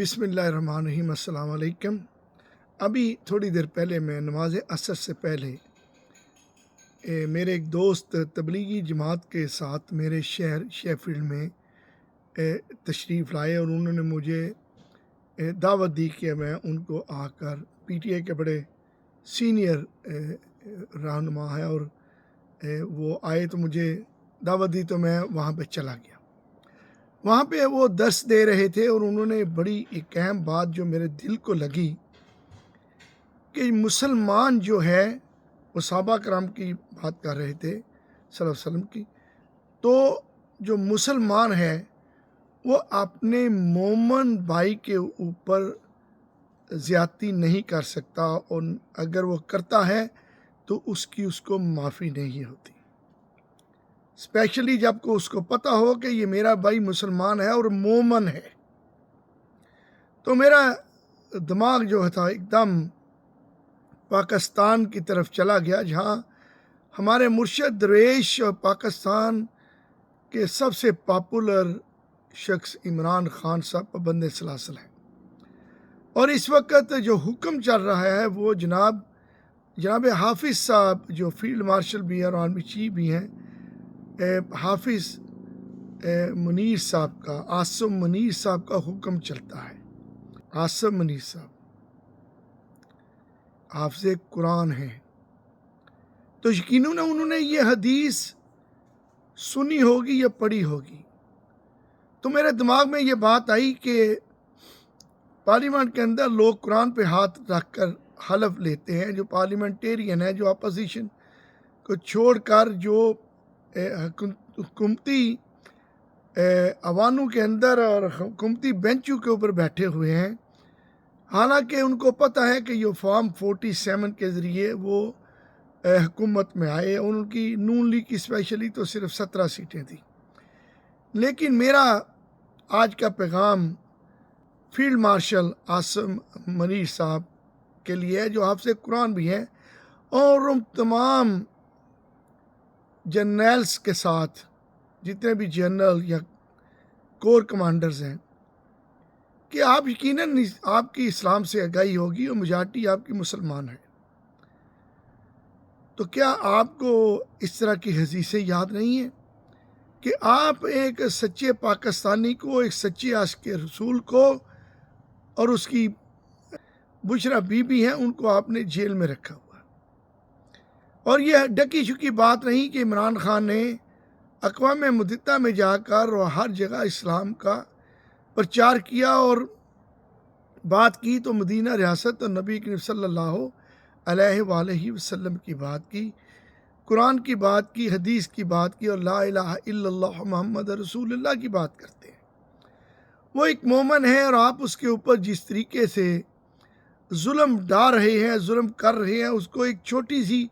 बिस्मिल्लाहिर्रहमानिर्रहीम। अस्सलाम वालेकुम। अभी थोड़ी देर पहले मैं नमाज असर से पहले मेरे एक दोस्त तबलीगी जमात के साथ मेरे शहर शेफील्ड में तशरीफ़ लाए और उन्होंने मुझे दावत दी कि मैं उनको आकर पीटीआई के बड़े सीनियर रहनुमा है और वो आए तो मुझे दावत दी तो मैं वहाँ पे चला गया। वहाँ पे वो दर्स दे रहे थे और उन्होंने बड़ी एक अहम बात जो मेरे दिल को लगी कि मुसलमान जो है वो सहाबा कराम की बात कर रहे थे सल्लल्लाहु अलैहि वसल्लम की। तो जो मुसलमान है वो अपने मोमन भाई के ऊपर ज़्यादती नहीं कर सकता और अगर वो करता है तो उसको माफ़ी नहीं होती, स्पेशली जब को उसको पता हो कि ये मेरा भाई मुसलमान है और मोमन है। तो मेरा दिमाग जो था एकदम पाकिस्तान की तरफ चला गया, जहाँ हमारे मुर्शद दरवेश और पाकिस्तान के सबसे पॉपुलर शख्स इमरान खान साहब पाबंद सलासल हैं और इस वक्त जो हुक्म चल रहा है वो जनाब हाफिज़ साहब जो फील्ड मार्शल भी है और आर्मी चीफ भी हैं, हाफिज़ मुनीर साहब का, आसिम मुनीर साहब का हुक्म चलता है। आसिम मुनीर साहब हाफ़िज़ कुरान हैं, तो यकीनन उन्होंने ये हदीस सुनी होगी या पढ़ी होगी। तो मेरे दिमाग में ये बात आई कि पार्लियामेंट के अंदर लोग कुरान पे हाथ रख कर हलफ लेते हैं, जो पार्लियामेंटेरियन है, जो अपोजिशन को छोड़कर जो हुकूमती अवानों के अंदर और हुकूमती बेंचों के ऊपर बैठे हुए हैं, हालांकि उनको पता है कि ये फॉर्म 47 के ज़रिए वो हुकूमत में आए। उनकी नून लीग की स्पेशली तो सिर्फ 17 सीटें थी। लेकिन मेरा आज का पैगाम फील्ड मार्शल आसिम मुनीर साहब के लिए है, जो हाफ़िज़ कुरान भी हैं, और उन तमाम जनरल्स के साथ, जितने भी जनरल या कोर कमांडर्स हैं, कि आप यकीनन आपकी इस्लाम से आगाही होगी और मेजॉरिटी आपकी मुसलमान है। तो क्या आपको इस तरह की हदीसें याद नहीं है कि आप एक सच्चे पाकिस्तानी को, एक सच्चे आशिक रसूल को और उसकी बुशरा बीबी हैं, उनको आपने जेल में रखा हुआ। और यह ढकी छुकी बात नहीं कि इमरान खान ने अक़वाम मुत्तहिदा में जाकर और हर जगह इस्लाम का प्रचार किया और बात की तो मदीना रियासत और नबी करीम सल्लल्लाहु अलैहि वसल्लम की बात की, कुरान की बात की, हदीस की बात की और ला इलाहा इल्लल्लाह मुहम्मद रसूलुल्लाह की बात करते हैं। वो एक मोमन है और आप उसके ऊपर जिस तरीके से जुल्म डाल रहे हैं, जुल्म कर रहे हैं, उसको एक छोटी सी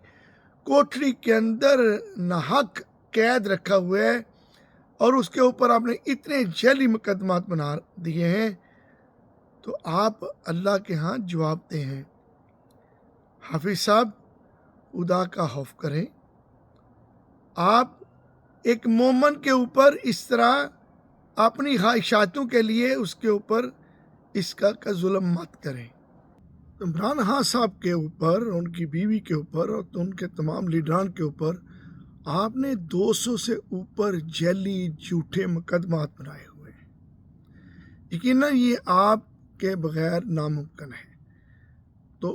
कोठरी के अंदर नाहक कैद रखा हुआ है और उसके ऊपर आपने इतने जैली मुकदमात बना दिए हैं, तो आप अल्लाह के यहाँ जवाब दें हैं। हाफिज़ साहब, खुदा का खौफ करें। आप एक मोमन के ऊपर इस तरह अपनी ख्वाहिशातों के लिए उसके ऊपर इसका का जुल्म मत करें। इमरान खान साहब के ऊपर, उनकी बीवी के ऊपर और तो उनके तमाम लीडरान के ऊपर आपने 200 से ऊपर जैली झूठे मुकदमात बनाए हुए हैं। यकीनन ये आपके बगैर नामुमकिन है। तो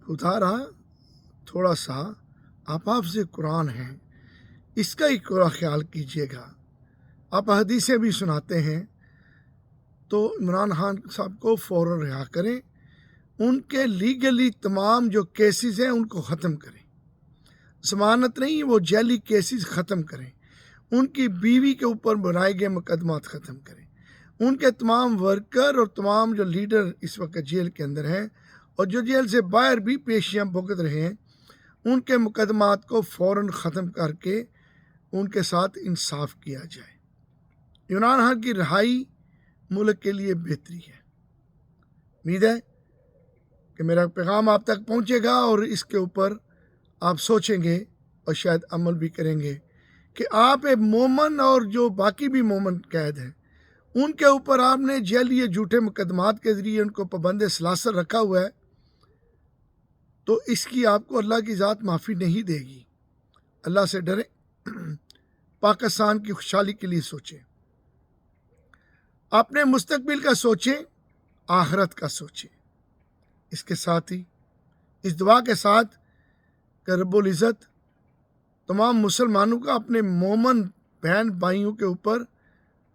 खुदा रहा थोड़ा सा आप हाफ़िज़ कुरान हैं, इसका ही थोड़ा ख्याल कीजिएगा। आप हदीसें भी सुनाते हैं, तो इमरान खान साहब को फ़ौरन रिहा करें। उनके लीगली तमाम जो केसेस हैं उनको ख़त्म करें, ज़मानत नहीं, वो जैली केसेस ख़त्म करें। उनकी बीवी के ऊपर बनाए गए मुकदमात ख़त्म करें। उनके तमाम वर्कर और तमाम जो लीडर इस वक्त जेल के अंदर हैं और जो जेल से बाहर भी पेशियां भुगत रहे हैं, उनके मुकदमात को फ़ौरन ख़त्म करके उनके साथ इंसाफ किया जाए। इमरान खान की रिहाई मुल्क के लिए बेहतरी है। उम्मीद है कि मेरा पैगाम आप तक पहुंचेगा और इसके ऊपर आप सोचेंगे और शायद अमल भी करेंगे कि आप एक मोमन और जो बाकी भी मोमन कैद हैं ان کے اوپر آپ نے جعلی جھوٹے مقدمات کے ذریعے ان کو پابند سلاسل رکھا ہوا ہے، تو اس کی آپ کو اللہ کی ذات معافی نہیں دے گی۔ اللہ سے ڈریں، پاکستان کی خوشحالی کے لیے سوچیں، اپنے مستقبل کا سوچیں، آخرت کا سوچیں۔ اس کے ساتھ ہی اس دعا کے ساتھ کہ رب العزت تمام مسلمانوں کا اپنے مومن بہن بھائیوں کے اوپر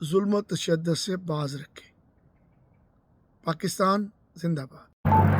ظلم و تشدد سے باز رکھے۔ پاکستان زندہ باد۔